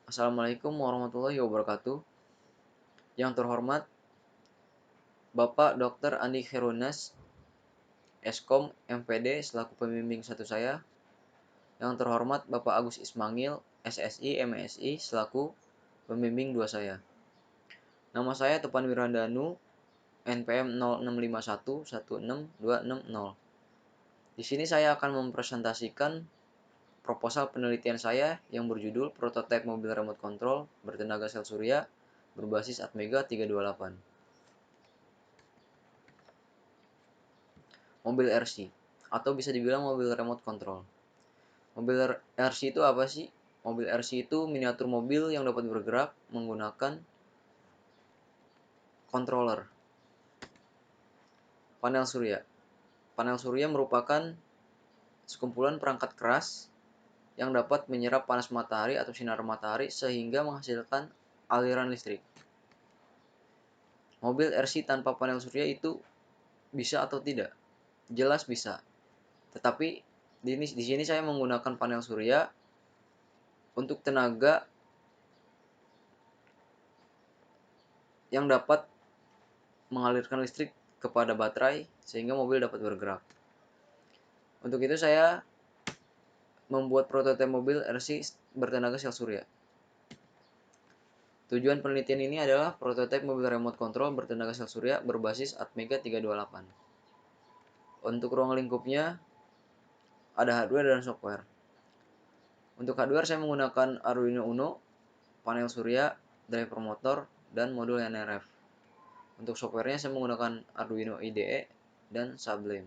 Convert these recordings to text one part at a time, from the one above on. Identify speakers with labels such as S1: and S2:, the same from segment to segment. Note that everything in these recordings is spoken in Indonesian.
S1: Assalamualaikum warahmatullahi wabarakatuh. Yang terhormat Bapak Dr. Andi Khairunnas, Eskom, MPD selaku pembimbing satu saya. Yang terhormat Bapak Agus Ismangil, SSI, MSI selaku pembimbing dua saya. Nama saya Topan Wirandanu, NPM 0651166260. Di sini saya akan mempresentasikan proposal penelitian saya yang berjudul Prototipe Mobil Remote Control bertenaga sel surya berbasis Atmega 328. Mobil RC atau bisa dibilang mobil remote control. Mobil RC itu apa sih? Mobil RC itu miniatur mobil yang dapat bergerak menggunakan controller. Panel surya. Panel surya merupakan sekumpulan perangkat keras yang dapat menyerap panas matahari atau sinar matahari sehingga menghasilkan aliran listrik. Mobil RC tanpa panel surya itu bisa atau tidak? Jelas bisa. Tetapi di sini saya menggunakan panel surya untuk tenaga yang dapat mengalirkan listrik kepada baterai sehingga mobil dapat bergerak. Untuk itu saya membuat prototipe mobil RC bertenaga sel surya. Tujuan penelitian ini adalah prototipe mobil remote control bertenaga sel surya berbasis Atmega 328. Untuk ruang lingkupnya ada hardware dan software. Untuk hardware saya menggunakan Arduino Uno, panel surya, driver motor, dan modul NRF. Untuk softwarenya saya menggunakan Arduino IDE dan Sublime.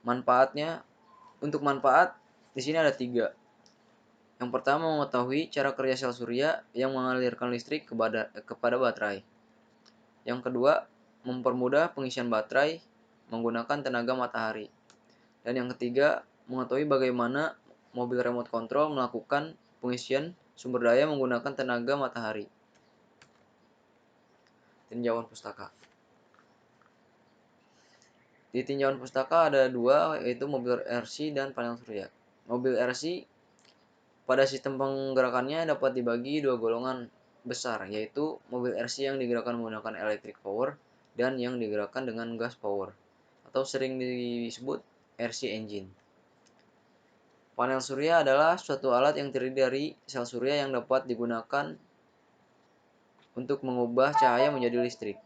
S1: Manfaatnya, untuk manfaat di sini ada 3. Yang pertama, mengetahui cara kerja sel surya yang mengalirkan listrik kepada baterai. Yang kedua, mempermudah pengisian baterai menggunakan tenaga matahari. Dan yang ketiga, mengetahui bagaimana mobil remote control melakukan pengisian sumber daya menggunakan tenaga matahari. Tinjauan pustaka. Di tinjauan pustaka ada 2, yaitu mobil RC dan panel surya. Mobil RC pada sistem penggerakannya dapat dibagi 2 golongan besar, yaitu mobil RC yang digerakkan menggunakan electric power dan yang digerakkan dengan gas power, atau sering disebut RC engine. Panel surya adalah suatu alat yang terdiri dari sel surya yang dapat digunakan untuk mengubah cahaya menjadi listrik.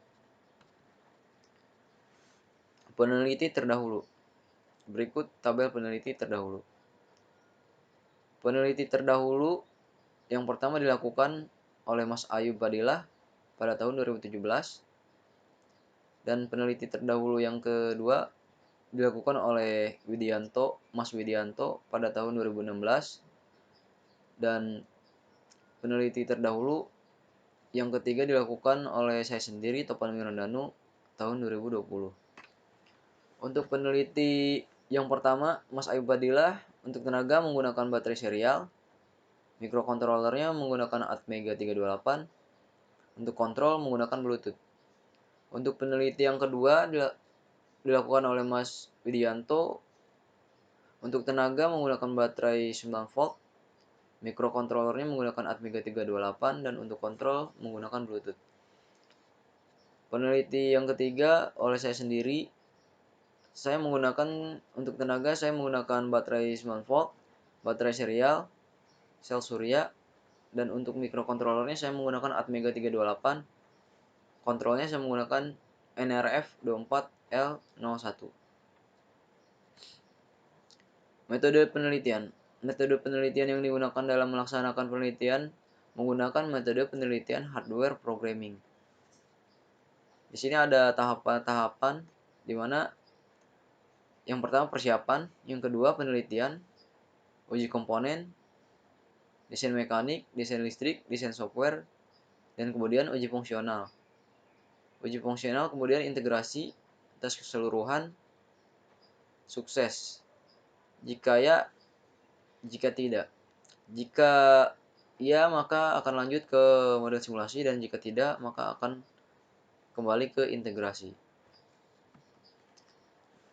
S1: Peneliti terdahulu. Berikut tabel peneliti terdahulu. Peneliti terdahulu yang pertama dilakukan oleh Mas Ayub Fadilah pada tahun 2017. Dan peneliti terdahulu yang kedua dilakukan oleh Mas Widianto pada tahun 2016. Dan peneliti terdahulu yang ketiga dilakukan oleh saya sendiri, Topan Wirandanu, tahun 2020. Untuk peneliti yang pertama, Mas Ayub Fadilah, untuk tenaga menggunakan baterai serial, mikrokontrolernya menggunakan Atmega 328, untuk kontrol menggunakan Bluetooth. Untuk peneliti yang kedua dilakukan oleh Mas Widianto, untuk tenaga menggunakan baterai 9 volt, mikrokontrolernya menggunakan Atmega 328, dan untuk kontrol menggunakan Bluetooth. Peneliti yang ketiga oleh saya sendiri, saya menggunakan untuk tenaga saya menggunakan baterai 9 volt, baterai serial, sel surya, dan untuk mikrokontrolernya saya menggunakan Atmega 328. Kontrolnya saya menggunakan NRF 24L01. Metode penelitian. Metode penelitian yang digunakan dalam melaksanakan penelitian menggunakan metode penelitian hardware programming. Di sini ada tahapan-tahapan di mana yang pertama persiapan, yang kedua penelitian, uji komponen, desain mekanik, desain listrik, desain software, dan kemudian uji fungsional. Uji fungsional kemudian integrasi, tes keseluruhan, sukses. Jika ya, jika tidak. Jika ya, maka akan lanjut ke model simulasi, dan jika tidak, maka akan kembali ke integrasi.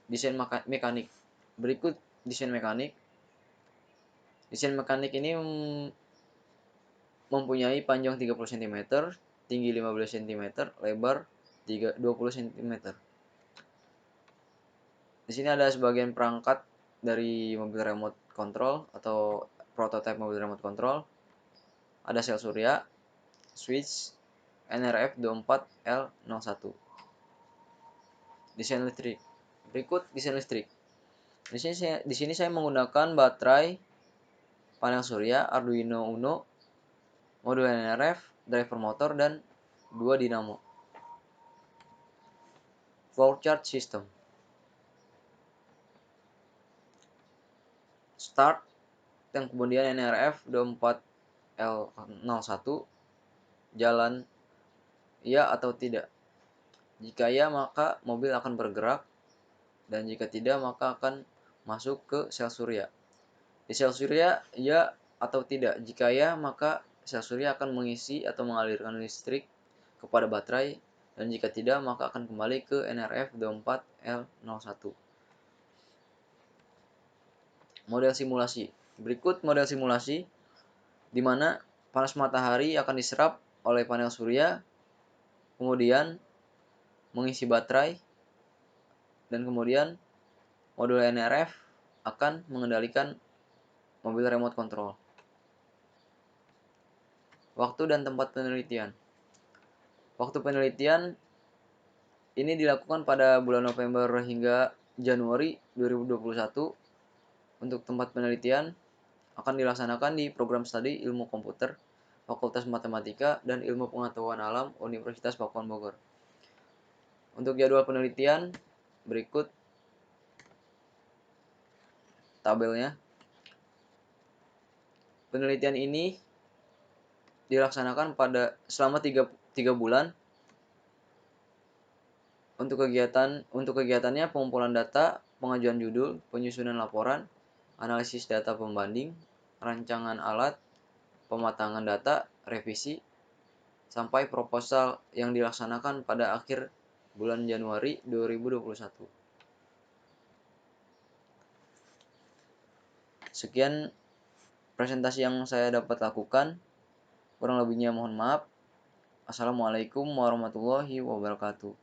S1: Desain mekanik. Berikut desain mekanik. Desain mekanik ini mempunyai panjang 30 cm, tinggi 15 cm, lebar 20 cm. Di sini ada sebagian perangkat dari mobil remote control atau prototipe mobil remote control. Ada sel surya, switch, NRF 24L01. Desain listrik. Berikut desain listrik. Di sini saya menggunakan baterai, panel surya, Arduino Uno, modul NRF, driver motor, dan 2 dinamo. Flow chart system. Start, dan kemudian NRF 24L01, jalan ya atau tidak. Jika ya, maka mobil akan bergerak, dan jika tidak, maka akan masuk ke sel surya. Di sel surya, ya atau tidak. Jika ya, maka sel surya akan mengisi atau mengalirkan listrik kepada baterai, dan jika tidak, maka akan kembali ke NRF 24L01. Model simulasi. Berikut model simulasi di mana panas matahari akan diserap oleh panel surya, kemudian mengisi baterai, dan kemudian modul NRF akan mengendalikan mobil remote control. Waktu dan tempat penelitian. Waktu penelitian ini dilakukan pada bulan November hingga Januari 2021. Untuk tempat penelitian akan dilaksanakan di program studi Ilmu Komputer, Fakultas Matematika dan Ilmu Pengetahuan Alam, Universitas Pakuan Bogor. Untuk jadwal penelitian berikut tabelnya. Penelitian ini dilaksanakan selama 3 bulan. Untuk kegiatannya pengumpulan data, pengajuan judul, penyusunan laporan, analisis data pembanding, rancangan alat, pematangan data, revisi, sampai proposal yang dilaksanakan pada akhir bulan Januari 2021. Sekian presentasi yang saya dapat lakukan. Kurang lebihnya mohon maaf. Assalamualaikum warahmatullahi wabarakatuh.